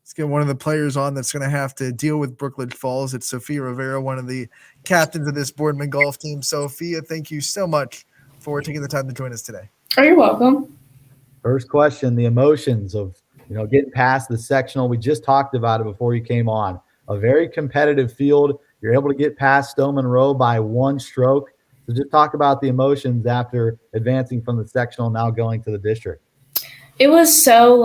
Let's get one of the players on that's going to have to deal with Brookledge Falls. It's Sophia Rivera, one of the captains of this Boardman golf team. Sophia, thank you so much for taking the time to join us today. Oh, you're welcome. First question, the emotions of, getting past the sectional. We just talked about it before you came on. A very competitive field. You're able to get past Stoneman Row by one stroke. So just talk about the emotions after advancing from the sectional, now going to the district. It was so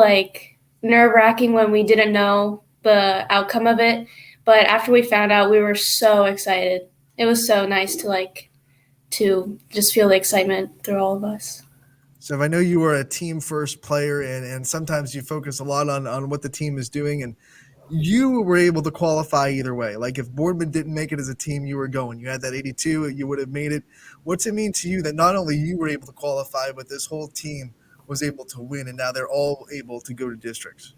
nerve-wracking when we didn't know the outcome of it, but after we found out, we were so excited. It was so nice to just feel the excitement through all of us. So if I know you were a team first player and sometimes you focus a lot on what the team is doing, and you were able to qualify either way. Like if Boardman didn't make it as a team, you were going. You had that 82, you would have made it. What's it mean to you that not only you were able to qualify, but this whole team was able to win, and now they're all able to go to districts?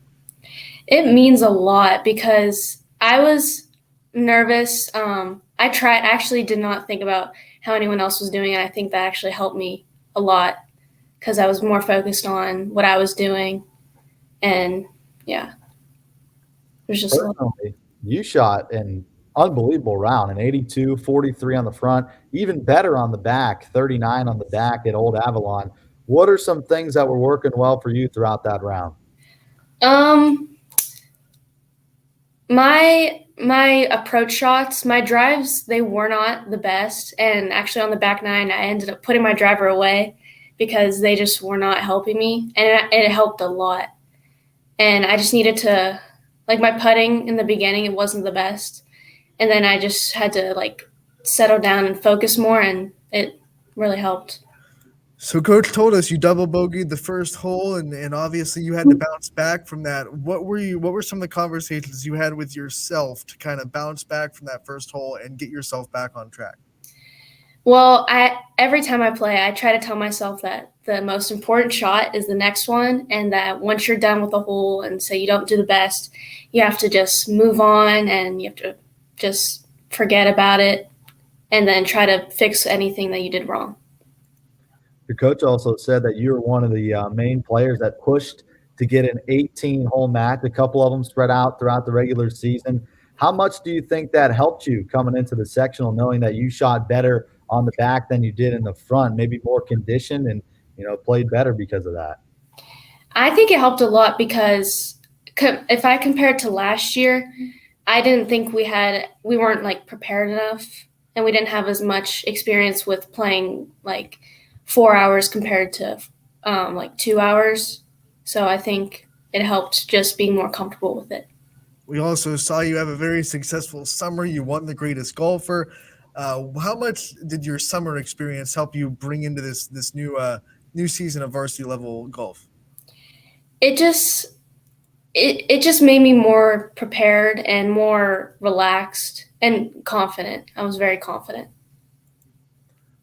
It means a lot because I was nervous. I actually did not think about how anyone else was doing, and I think that actually helped me a lot because I was more focused on what I was doing. And yeah, it was just personally, you shot an unbelievable round, an 82, 43 on the front, even better on the back, 39 on the back at Old Avalon. What are some things that were working well for you throughout that round? My approach shots, my drives, they were not the best. And actually on the back nine, I ended up putting my driver away because they just were not helping me. And it helped a lot. And I just needed to, my putting in the beginning, it wasn't the best. And then I just had to settle down and focus more, and it really helped. So Coach told us you double bogeyed the first hole, and obviously you had to bounce back from that. What were some of the conversations you had with yourself to kind of bounce back from that first hole and get yourself back on track? Well, every time I play, I try to tell myself that the most important shot is the next one, and that once you're done with a hole and say you don't do the best, you have to just move on and you have to just forget about it and then try to fix anything that you did wrong. Your coach also said that you were one of the main players that pushed to get an 18-hole match, a couple of them spread out throughout the regular season. How much do you think that helped you coming into the sectional, knowing that you shot better on the back than you did in the front, maybe more conditioned and, played better because of that? I think it helped a lot because if I compare it to last year, I didn't think we weren't prepared enough, and we didn't have as much experience with playing 4 hours compared to 2 hours. So I think it helped just being more comfortable with it. We also saw you have a very successful summer. You won the greatest golfer. How much did your summer experience help you bring into this new season of varsity level golf? It just made me more prepared and more relaxed and confident. I was very confident.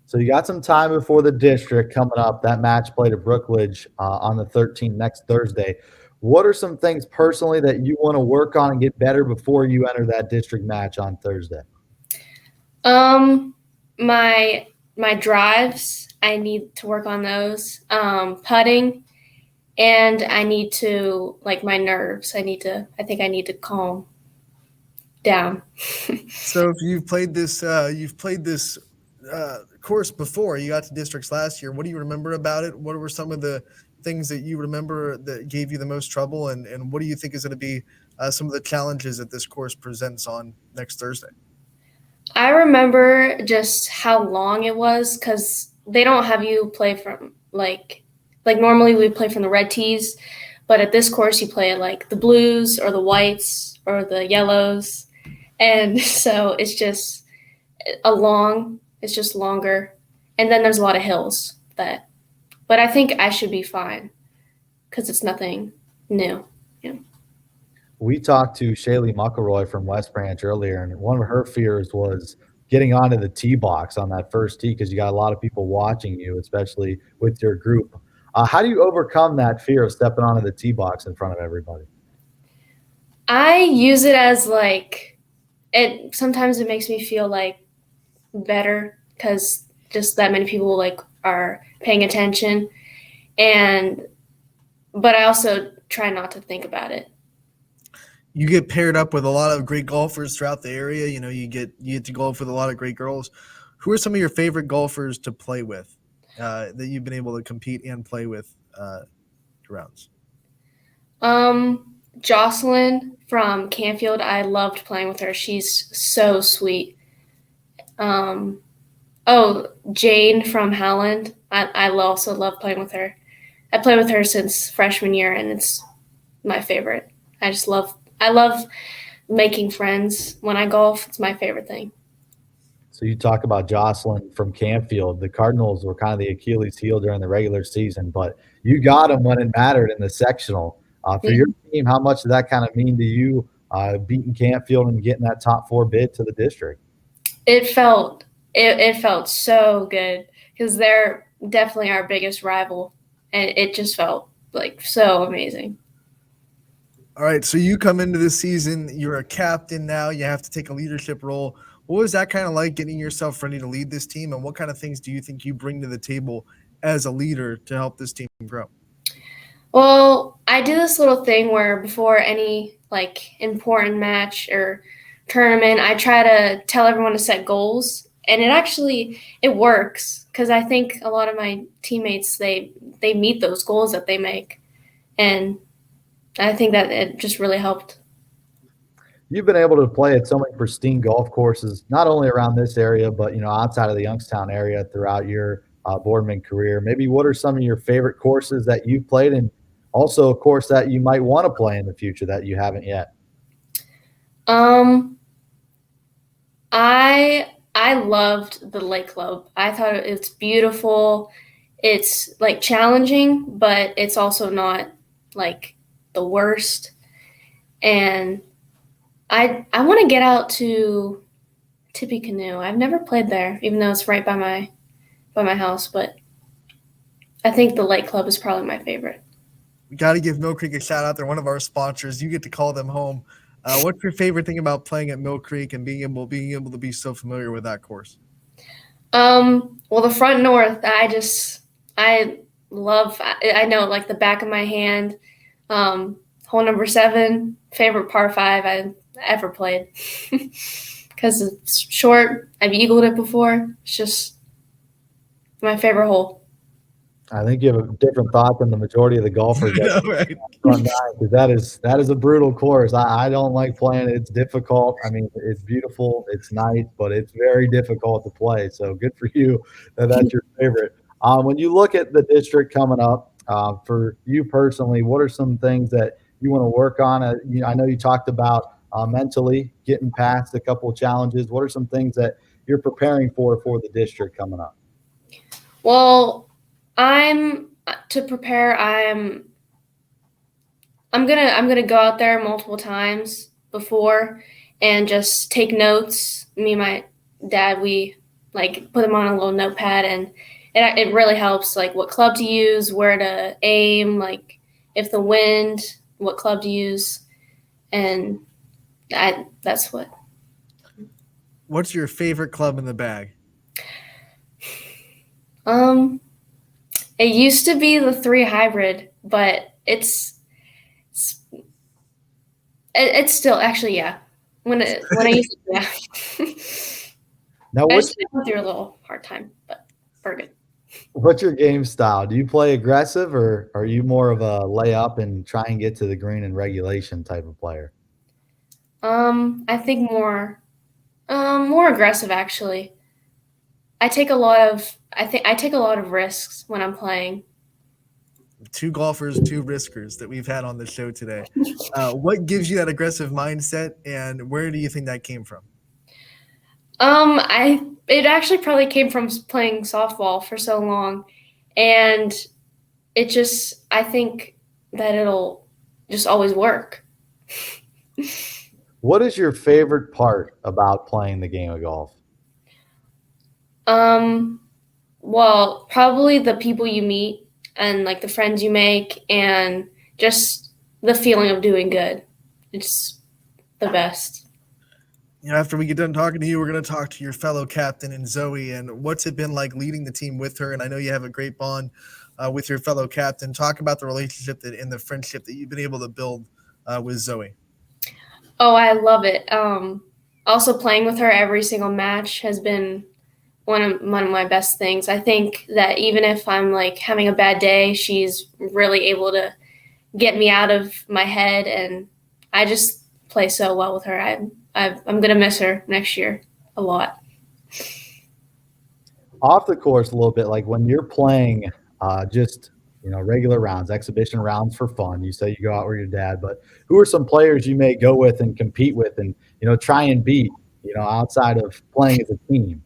So you got some time before the district coming up. That match played at Brookledge on the 13th, next Thursday. What are some things personally that you want to work on and get better before you enter that district match on Thursday? My drives, I need to work on those. Putting, and I need to my nerves. I think I need to calm down. So if you've played this course before, you got to districts last year. What do you remember about it? What were some of the things that you remember that gave you the most trouble, and what do you think is going to be some of the challenges that this course presents on next Thursday? I remember just how long it was because they don't have you play from normally we play from the red tees, but at this course you play at the blues or the whites or the yellows, and so it's just it's just longer, and then there's a lot of hills but I think I should be fine because it's nothing new. Yeah. We talked to Shaylee McElroy from West Branch earlier, and one of her fears was getting onto the tee box on that first tee because you got a lot of people watching you, especially with your group. How do you overcome that fear of stepping onto the tee box in front of everybody? I use it as sometimes it makes me feel better because just that many people are paying attention, but I also try not to think about it. you get paired up with a lot of great golfers throughout the area. You know, you get to golf with a lot of great girls. Who are some of your favorite golfers to play with that you've been able to compete and play with rounds? Jocelyn from Canfield. I loved playing with her. She's so sweet. Jane from Howland. I also love playing with her. I played with her since freshman year, and it's my favorite. I love making friends when I golf. It's my favorite thing. So you talk about Jocelyn from Canfield. The Cardinals were kind of the Achilles heel during the regular season, but you got them when it mattered in the sectional. For your team, how much did that kind of mean to you, beating Canfield and getting that top 4 bid to the district? It felt so good because they're definitely our biggest rival, and it just felt like so amazing. All right, so you come into the season, you're a captain now, you have to take a leadership role. What was that kind of like, getting yourself ready to lead this team, and what kind of things do you think you bring to the table as a leader to help this team grow? Well, I do this little thing where before any like important match or tournament, I try to tell everyone to set goals, and it works because I think a lot of my teammates they meet those goals that they make, and I think that it just really helped. You've been able to play at so many pristine golf courses, not only around this area, but outside of the Youngstown area throughout your Boardman career. Maybe what are some of your favorite courses that you've played, and also a course that you might want to play in the future that you haven't yet? I loved the Lake Club. I thought it's beautiful. It's like challenging, but it's also not like the worst. And I want to get out to Tippecanoe. I've never played there, even though it's right by my house. But I think the Lake Club is probably my favorite. We got to give Mill Creek a shout out. They're one of our sponsors. You get to call them home. What's your favorite thing about playing at Mill Creek and being able to be so familiar with that course? Well, the front north, I love. I know like the back of my hand. Hole number 7, favorite par 5 I've ever played because it's short. I've eagled it before. It's just my favorite hole. I think you have a different thought than the majority of the golfers. Right. That is a brutal course. I don't like playing it. It's difficult. I mean, it's beautiful. It's nice, but it's very difficult to play. So good for you that's your favorite. When you look at the district coming up, for you personally, what are some things that you want to work on? I know you talked about mentally getting past a couple of challenges. What are some things that you're preparing for the district coming up? Well, I'm gonna go out there multiple times before and just take notes. Me and my dad, we like put them on a little notepad, and it really helps, like what club to use, where to aim, like if the wind, what club to use, and that's what. What's your favorite club in the bag? It used to be the 3 hybrid, but it's still actually, yeah. When I used to, yeah. Now, I just went through a little hard time, but we're good. What's your game style? Do you play aggressive, or are you more of a lay up and try and get to the green in regulation type of player? I think more aggressive actually. I take a lot of risks when I'm playing. 2 golfers, 2 riskers that we've had on the show today. What gives you that aggressive mindset, and where do you think that came from? It actually probably came from playing softball for so long, and I think that it'll just always work. What is your favorite part about playing the game of golf? Well, probably the people you meet and like the friends you make, and just the feeling of doing good. It's the best. After we get done talking to you, we're going to talk to your fellow captain and Zoe, and what's it been like leading the team with her? And I know you have a great bond with your fellow captain. Talk about the relationship and the friendship that you've been able to build with Zoe. Oh, I love it. Also playing with her every single match has been one of my best things. I think that even if I'm like having a bad day, she's really able to get me out of my head, and I just play so well with her. I'm gonna miss her next year a lot. Off the course a little bit, like when you're playing just regular rounds, exhibition rounds for fun. You say you go out with your dad, but who are some players you may go with and compete with, and try and beat, outside of playing as a team?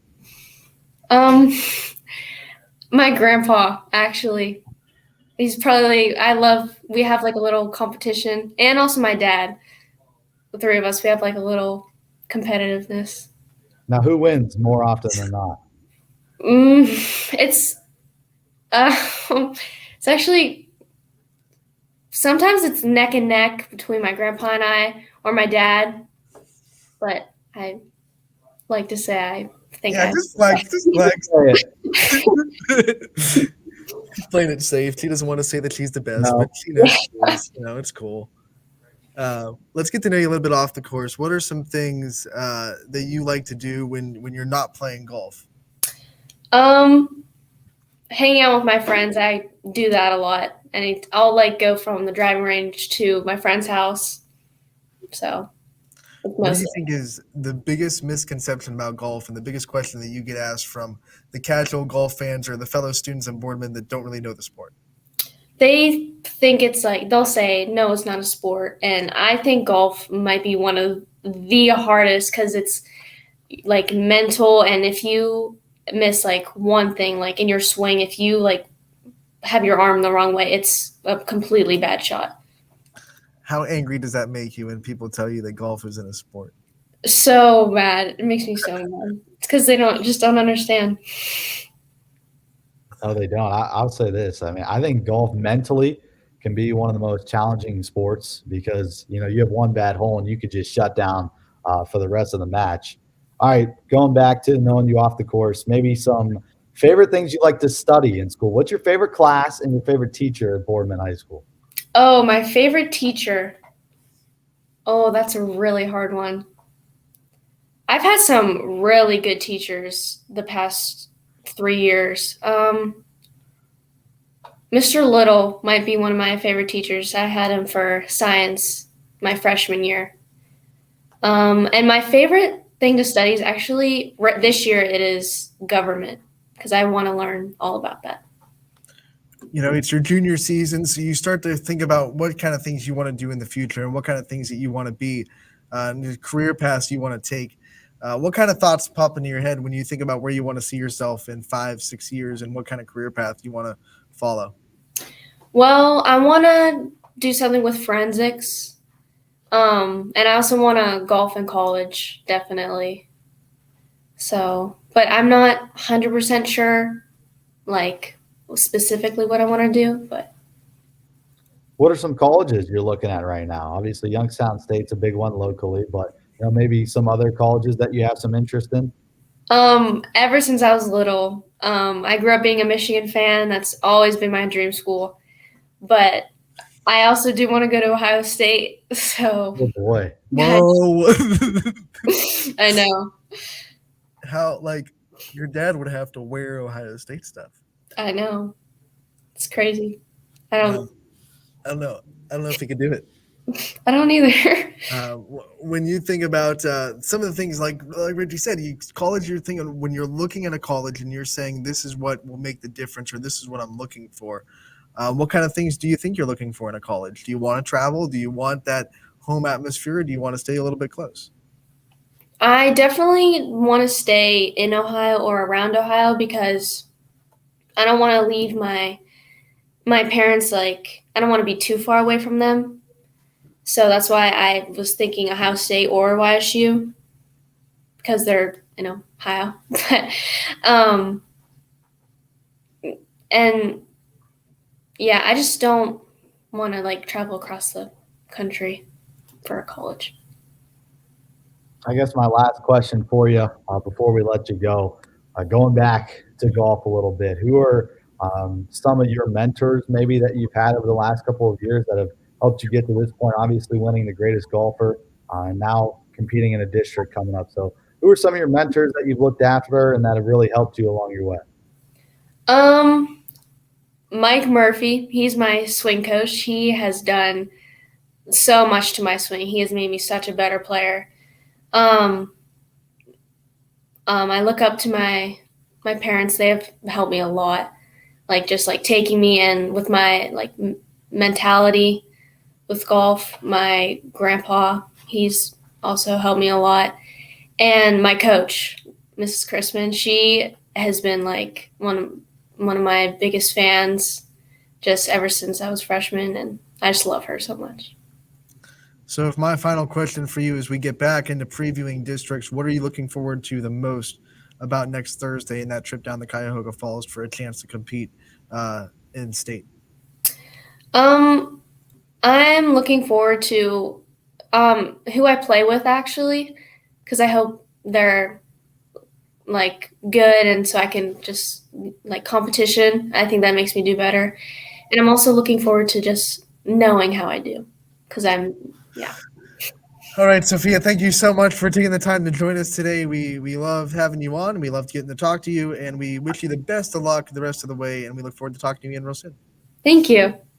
My grandpa actually. He's probably we have like a little competition, and also my dad. The three of us, we have like a little competitiveness. Now, who wins more often than not? It's it's actually sometimes it's neck and neck between my grandpa and I, or my dad. But I like to say I think just flex. She's playing it safe. She doesn't want to say that she's the best, No. but she knows she is. It's cool. Let's get to know you a little bit off the course. What are some things that you like to do when you're not playing golf? Hanging out with my friends. I do that a lot, and I'll like go from the driving range to my friend's house. So, what do you think is the biggest misconception about golf, and the biggest question that you get asked from the casual golf fans or the fellow students and boardmen that don't really know the sport? They think it's like, they'll say, no, it's not a sport. And I think golf might be one of the hardest because it's like mental. And if you miss like one thing, like in your swing, if you like have your arm the wrong way, it's a completely bad shot. How angry does that make you when people tell you that golf isn't a sport? So bad. It makes me so mad. It's because they don't understand. No, they don't. I'll say this. I mean, I think golf mentally can be one of the most challenging sports because, you have one bad hole and you could just shut down for the rest of the match. All right, going back to knowing you off the course, maybe some favorite things you like to study in school. What's your favorite class and your favorite teacher at Boardman High School? Oh, my favorite teacher. Oh, that's a really hard one. I've had some really good teachers the past 3 years. Mr. Little might be one of my favorite teachers. I had him for science my freshman year. And my favorite thing to study is actually this year it is government because I want to learn all about that. It's your junior season, so you start to think about what kind of things you want to do in the future and what kind of things that you want to be, and the career paths you want to take. What kind of thoughts pop into your head when you think about where you want to see yourself in 5-6 years and what kind of career path you want to follow? Well, I want to do something with forensics. And I also want to golf in college, definitely. So, but I'm not 100% sure, like, specifically what I want to do, but. What are some colleges you're looking at right now? Obviously, Youngstown State's a big one locally, but maybe some other colleges that you have some interest in? Ever since I was little, I grew up being a Michigan fan. That's always been my dream school. But I also do want to go to Ohio State. So. Oh boy! Whoa! I know. How your dad would have to wear Ohio State stuff? I know. It's crazy. I don't know if he could do it. I don't either. When you think about some of the things like Reggie said, college, you're thinking when you're looking at a college and you're saying this is what will make the difference or this is what I'm looking for. What kind of things do you think you're looking for in a college? Do you want to travel? Do you want that home atmosphere? Or do you want to stay a little bit close? I definitely want to stay in Ohio or around Ohio because I don't want to leave my parents. I don't want to be too far away from them. So that's why I was thinking Ohio State or YSU because they're in Ohio. And yeah, I just don't want to travel across the country for a college. I guess my last question for you before we let you go, going back to golf a little bit, who are some of your mentors maybe that you've had over the last couple of years that have helped you get to this point? Obviously winning the greatest golfer and now competing in a district coming up. So who are some of your mentors that you've looked after and that have really helped you along your way? Mike Murphy, he's my swing coach. He has done so much to my swing. He has made me such a better player. I look up to my parents. They have helped me a lot, like just like taking me in with my like mentality with golf. My grandpa, he's also helped me a lot, and my coach, Mrs. Christman, she has been like one of my biggest fans just ever since I was freshman, and I just love her so much. So if my final question for you as we get back into previewing districts, what are you looking forward to the most about next Thursday in that trip down the Cuyahoga Falls for a chance to compete in state? I'm looking forward to who I play with, actually, because I hope they're like good, and so I can just like competition. I think that makes me do better, and I'm also looking forward to just knowing how I do, because yeah. All right, Sophia, thank you so much for taking the time to join us today. We love having you on. We love getting to talk to you, and we wish you the best of luck the rest of the way, and we look forward to talking to you again real soon. Thank you.